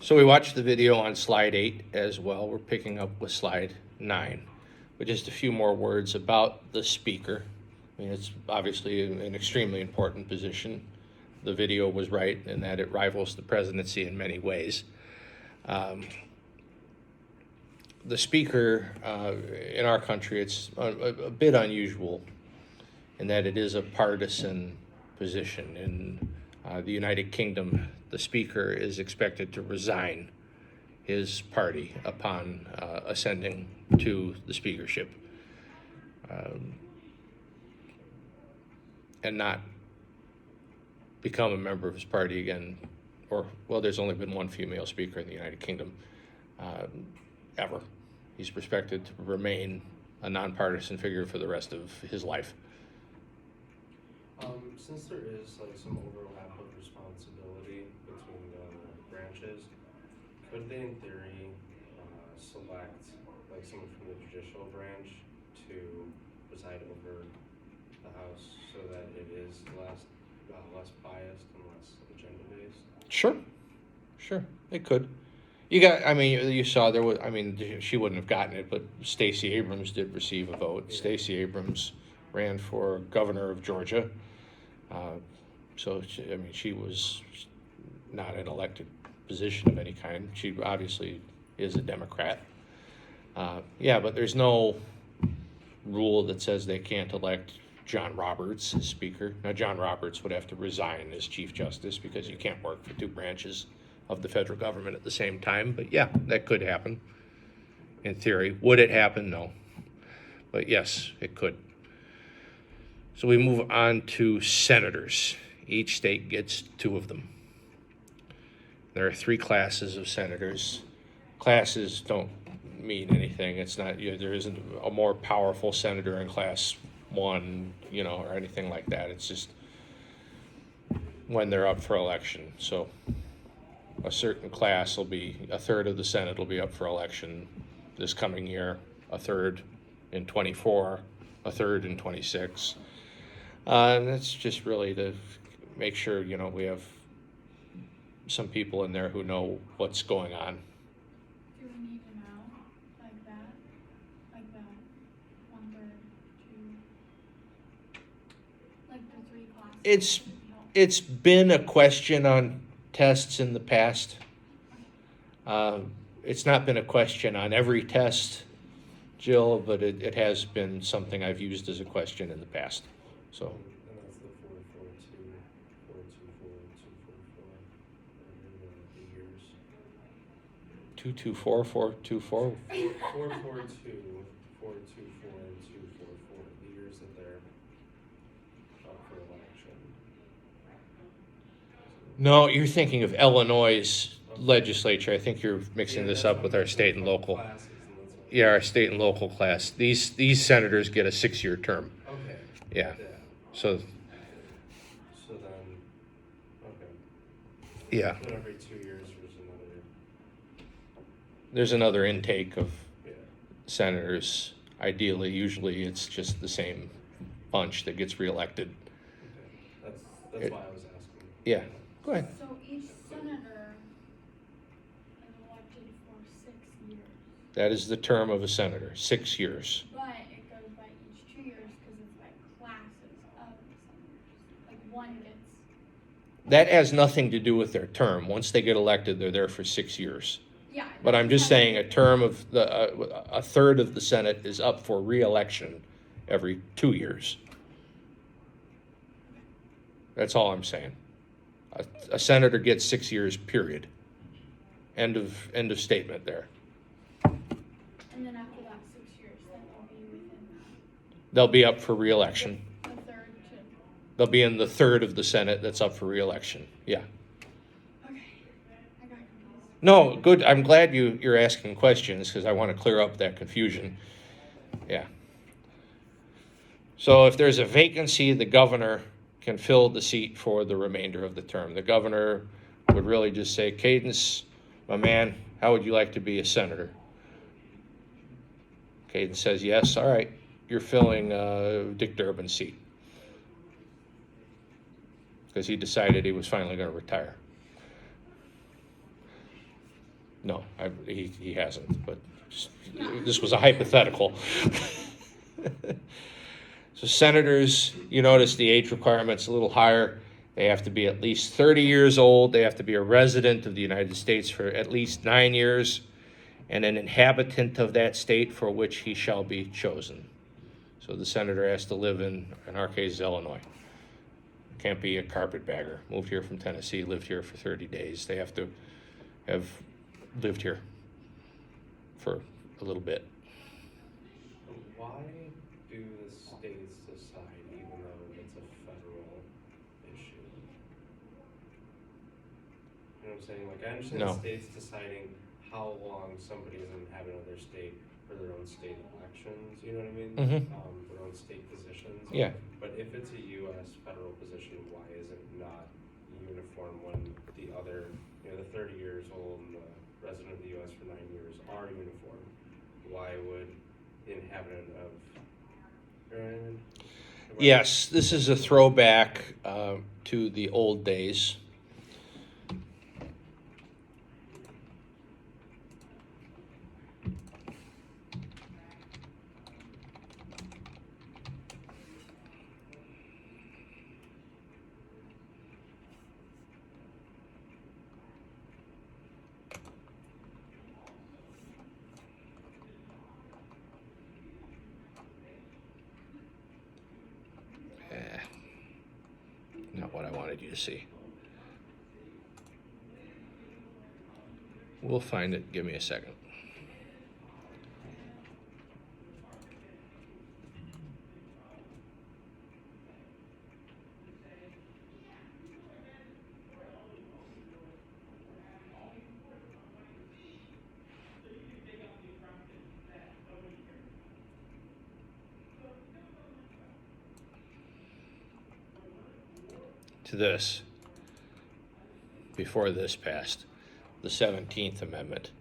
So we watched the video on slide 8 as well. We're picking up with slide 9. But just a few more words about the speaker. I mean, it's obviously an extremely important position. The video was right in that it rivals the presidency in many ways. The speaker in our country, it's a bit unusual in that it is a partisan position. In the United Kingdom, the speaker is expected to resign his party upon ascending to the speakership, and not become a member of his party again. Or, well, there's only been one female speaker in the United Kingdom ever. He's expected to remain a nonpartisan figure for the rest of his life. Since there is like some overlap of responsibility between the branches, could they in theory select like someone from the judicial branch to preside over the House so that it is less biased and less agenda based? Sure, it could. You saw there was, she wouldn't have gotten it, but Stacey Abrams did receive a vote. Yeah. Stacey Abrams ran for governor of Georgia. She was not an elected position of any kind. She obviously is a Democrat. But there's no rule that says they can't elect John Roberts as Speaker. Now, John Roberts would have to resign as Chief Justice because you can't work for two branches of the federal government at the same time. But yeah, that could happen in theory. Would it happen? No. But yes, it could. So we move on to senators. Each state gets 2 of them. There are 3 classes of senators. Classes don't mean anything. It's not, there isn't a more powerful senator in class 1, or anything like that. It's just when they're up for election. So a certain class will be, a third of the Senate will be up for election this coming year, a third in 24, a third in 26. And that's just really to make sure, we have some people in there who know what's going on. Do we need to know like that? Like that 1/3, 2, like the 3 classes? It's been a question on tests in the past. It's not been a question on every test, Jill, but it has been something I've used as a question in the past. So. And that's the 442, 424, 244, and the years. 224, 424. 442, 424, and 244. The years that they're up for election. No, you're thinking of Illinois' legislature. I think you're mixing this up with our state and local. Yeah, our state and local class. These senators get a 6-year term. Okay. Yeah. So then, okay. Yeah. Then every 2 years There's another intake of yeah. senators. Ideally, usually it's just the same bunch that gets reelected. Okay. That's why I was asking. Yeah. Go ahead. So each senator is elected for 6 years. That is the term of a senator, 6 years. But it goes by each 2 years because it's like classes of senators. Like one gets. That has nothing to do with their term. Once they get elected, they're there for 6 years. Yeah. But I'm just saying a term of a third of the Senate is up for re-election every 2 years. That's all I'm saying. A senator gets 6 years, period. End of statement there. And then after that 6 years, then they'll be within that. They'll be up for re-election. The third too. They'll be in the third of the Senate that's up for re-election. Yeah. Okay. I got confused. No, good. I'm glad you're asking questions because I want to clear up that confusion. Yeah. So if there's a vacancy, the governor can fill the seat for the remainder of the term. The governor would really just say, Cadence, my man, how would you like to be a senator? Cadence says, yes, all right, you're filling Dick Durbin's seat. Because he decided he was finally going to retire. No, he hasn't, but this was a hypothetical. So senators, you notice the age requirement's a little higher. They have to be at least 30 years old. They have to be a resident of the United States for at least 9 years, and an inhabitant of that state for which he shall be chosen. So the senator has to live in our case, Illinois. Can't be a carpetbagger. Moved here from Tennessee, lived here for 30 days. They have to have lived here for a little bit. Why do the states decide even though it's a federal issue? You know what I'm saying? Like, I understand No. the states deciding how long somebody is an inhabitant of their state for their own state elections, you know what I mean? Mhm. Their own state positions. Yeah. But if it's a US federal position, why is it not uniform when the other, you know, the 30 years old and the resident of the US for 9 years are uniform? Why would the inhabitant of, you know what I mean? Yes, this is a throwback to the old days. Not what I wanted you to see. We'll find it. Give me a second. To this, before this passed, the 17th Amendment,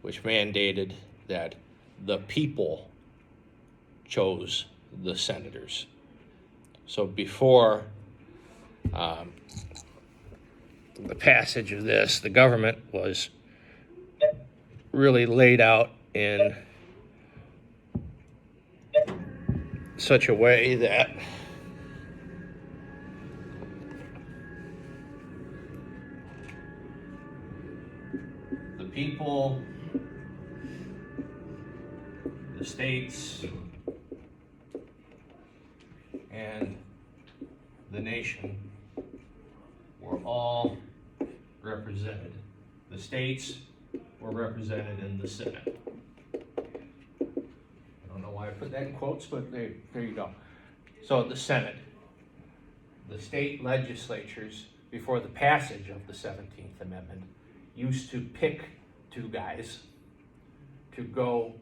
which mandated that the people chose the senators. So before the passage of this, the government was really laid out in such a way that the people, the states, and the nation were all represented. The states were represented in the Senate. I don't know why I put that in quotes, but there you go. So the Senate, the state legislatures, before the passage of the 17th Amendment, used to pick two guys to go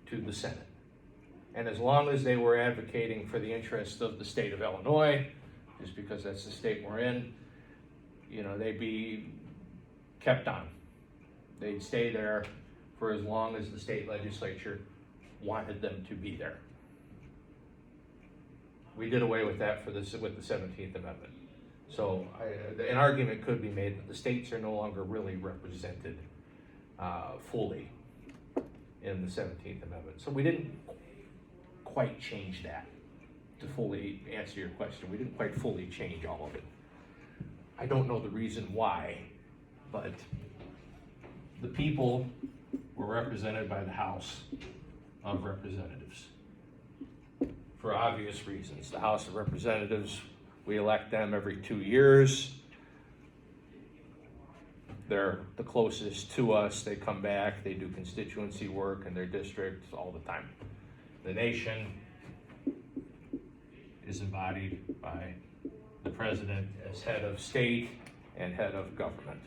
to the Senate. And as long as they were advocating for the interests of the state of Illinois, just because that's the state we're in, you know, they'd be kept on. They'd stay there for as long as the state legislature wanted them to be there. We did away with that with the 17th Amendment. So an argument could be made that the states are no longer really represented fully in the 17th Amendment. So we didn't quite change that. To fully answer your question, we didn't quite fully change all of it. I don't know the reason why, but the people were represented by the House of Representatives. For obvious reasons. The House of Representatives, we elect them every 2 years. They're the closest to us. They come back, they do constituency work in their districts all the time. The nation is embodied by the president as head of state and head of government.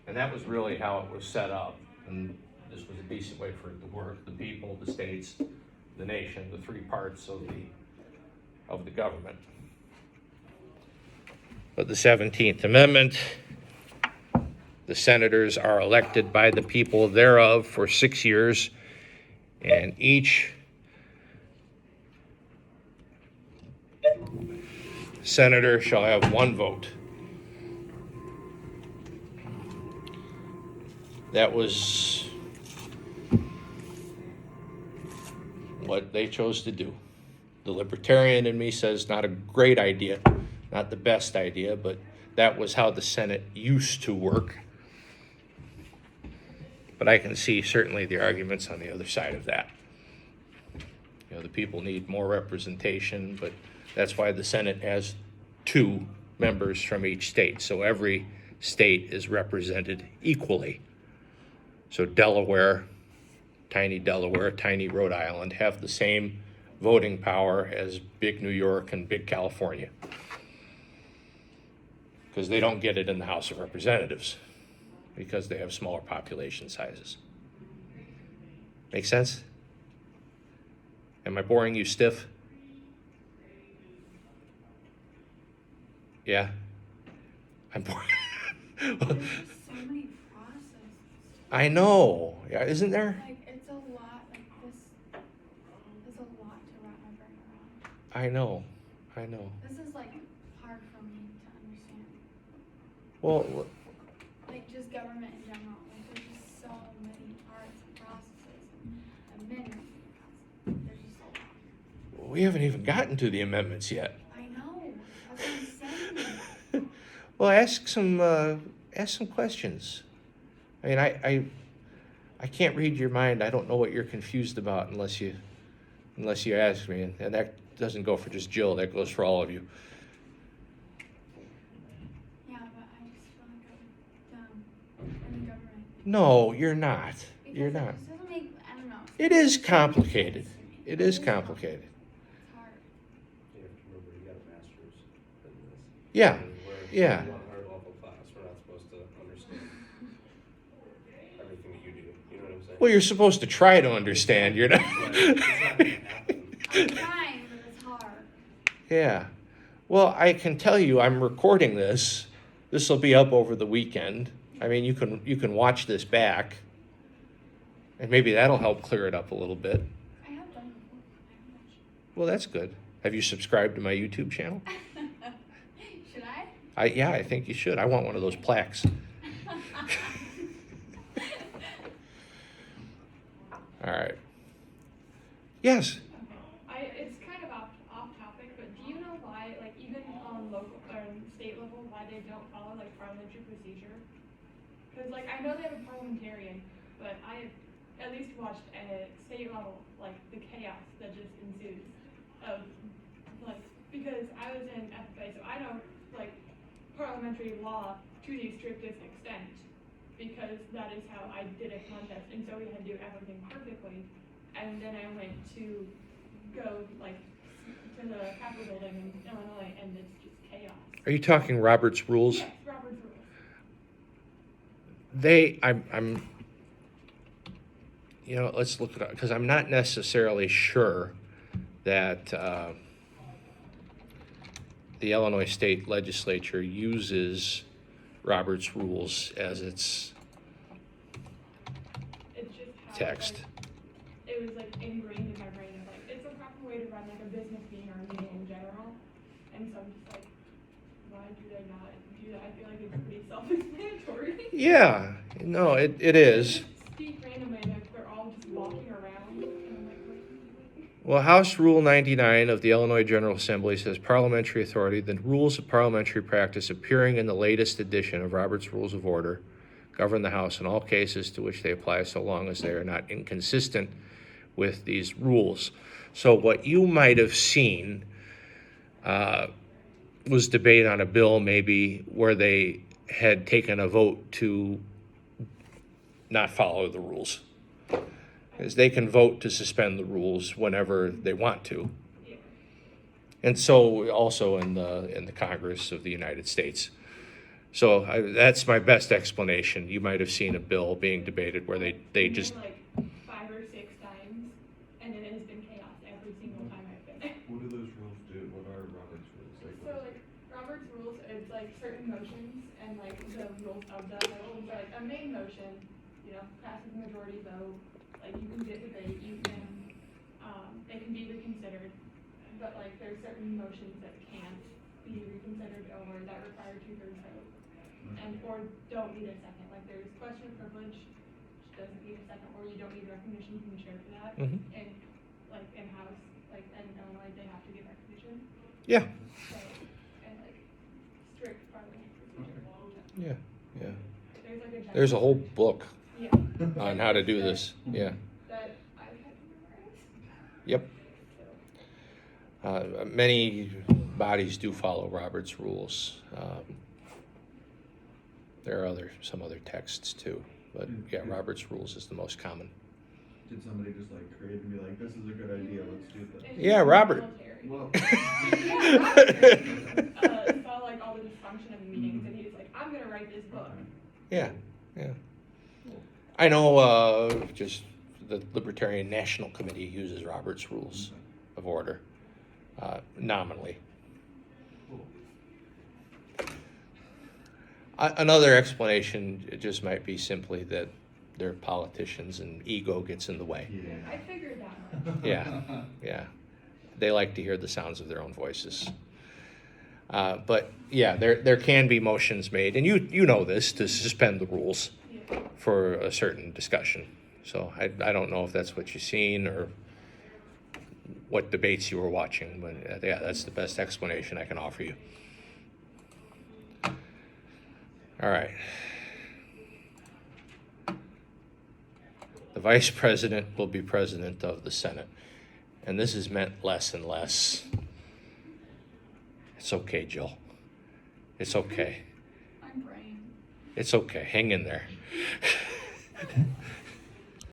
And that was really how it was set up. And this was a decent way for it to work. The people, the states, the nation, the three parts of the government. But the 17th Amendment, the senators are elected by the people thereof for 6 years, and each senator shall have one vote. that was what they chose to do. The libertarian in me says not a great idea, not the best idea, but that was how the Senate used to work. But I can see certainly the arguments on the other side of that. You know, the people need more representation, but that's why the Senate has 2 members from each state. So every state is represented equally. So Delaware, tiny Rhode Island have the same voting power as big New York and big California. Because they don't get it in the House of Representatives, because they have smaller population sizes. Make sense? Am I boring you stiff? Yeah? I'm boring. There's just so many processes. I know. Yeah, isn't there? Like, it's a lot, like this is a lot to wrap my brain around. I know. I know. This is like hard for me to understand. Well, Like just government in general, like there's just so many parts and processes and amendments. There's just a lot. we haven't even gotten to the amendments yet. I know, that's what I'm saying. Well, ask some questions. I mean, I can't read your mind. I don't know what you're confused about unless you ask me, and that doesn't go for just Jill. That goes for all of you. Yeah, but I just feel like I'm dumb in the government. No, you're not. You're Because not. It just doesn't make, I don't know. It is complicated. It It is complicated. It's hard. You have to remember, you got a master's in this. Yeah. And we're Yeah. in our level class, we're not supposed to understand everything that you do, you know what I'm saying? Well, you're supposed to try to understand. You're not. But it's not gonna happen. I'm trying, but it's hard. Yeah. Well, I can tell you, I'm recording this. This will be up over the weekend. I mean, you can watch this back, and maybe that'll help clear it up a little bit. I have done it before. I haven't watched Well, that's good. Have you subscribed to my YouTube channel? it. Should I? Yeah, I think you should. I want one of those plaques. All right. Yes. It's kind of off topic, but do you know why, like even on local or state level, why they don't follow like parliamentary procedure? Because like I know they have a parliamentarian, but I at least watched at state level like the chaos that just ensues of like because I was in FFA, so I know like parliamentary law to the strictest extent because that is how I did a contest, and so we had to do everything perfectly. And then I went to go like to the Capitol building in Illinois, and it's just chaos. Are you talking Robert's rules? Yes, Robert's rules. I'm you know, let's look it up, because I'm not necessarily sure that the Illinois State Legislature uses Robert's rules as its It's just how text. Like, it was like ingrained in my brain of like it's a proper way to run like a business meeting or a meeting in general, and so I'm just like, why do they not do that? I feel like it's pretty self-explanatory. Yeah, no, it is. Just speak randomly, like they're all just walking around, and I'm like, what are you doing? Well, House Rule 99 of the Illinois General Assembly says parliamentary authority, the rules of parliamentary practice appearing in the latest edition of Robert's Rules of Order govern the House in all cases to which they apply so long as they are not inconsistent with these rules. So what you might have seen was debate on a bill maybe where they had taken a vote to not follow the rules. Because they can vote to suspend the rules whenever they want to. Yeah. And so also in the Congress of the United States. So that's my best explanation. You might have seen a bill being debated where they Maybe, just, like 5 or 6 times, and it has been chaos every single time I've been there. What do those rules do? What are Robert's rules? So like Robert's rules, it's like certain motions and like the rules of that. So like a main motion, you know, passes majority vote. Like you can get debate, you can, it can be reconsidered, but like there's certain motions that can't be reconsidered or that require 2/3 vote. And or don't need a second, like there's question of privilege, which doesn't need a second, or you don't need recognition from the chair for that. Mhm. And like in-house, like in Illinois, they have to give recognition, Yeah, so, and like strict parliament procedure. yeah, yeah. There's like a. There's a whole general- book Yeah, on how to do this, yeah. that I had to memorize, Yep. so. Many bodies do follow Robert's rules. There are some other texts too, but yeah, Robert's rules is the most common. Did somebody just like create and be like, this is a good idea, let's do this? It's Yeah, just Robert. military. Well, Saw like all the dysfunction of the meetings, and he was like, I'm gonna write this book. Yeah, yeah. I know, just the Libertarian National Committee uses Robert's Rules of Order, nominally. cool. Another explanation, it just might be simply that they're politicians and ego gets in the way. Yeah. I figured that much. Yeah, yeah. They like to hear the sounds of their own voices. But yeah, there can be motions made, and you know this, to suspend the rules Yeah. for a certain discussion. So I don't know if that's what you've seen or what debates you were watching, but yeah, that's the best explanation I can offer you. All right. The vice president will be president of the Senate. And this is meant less and less. It's okay, Jill. It's okay. I'm praying. It's okay. Hang in there.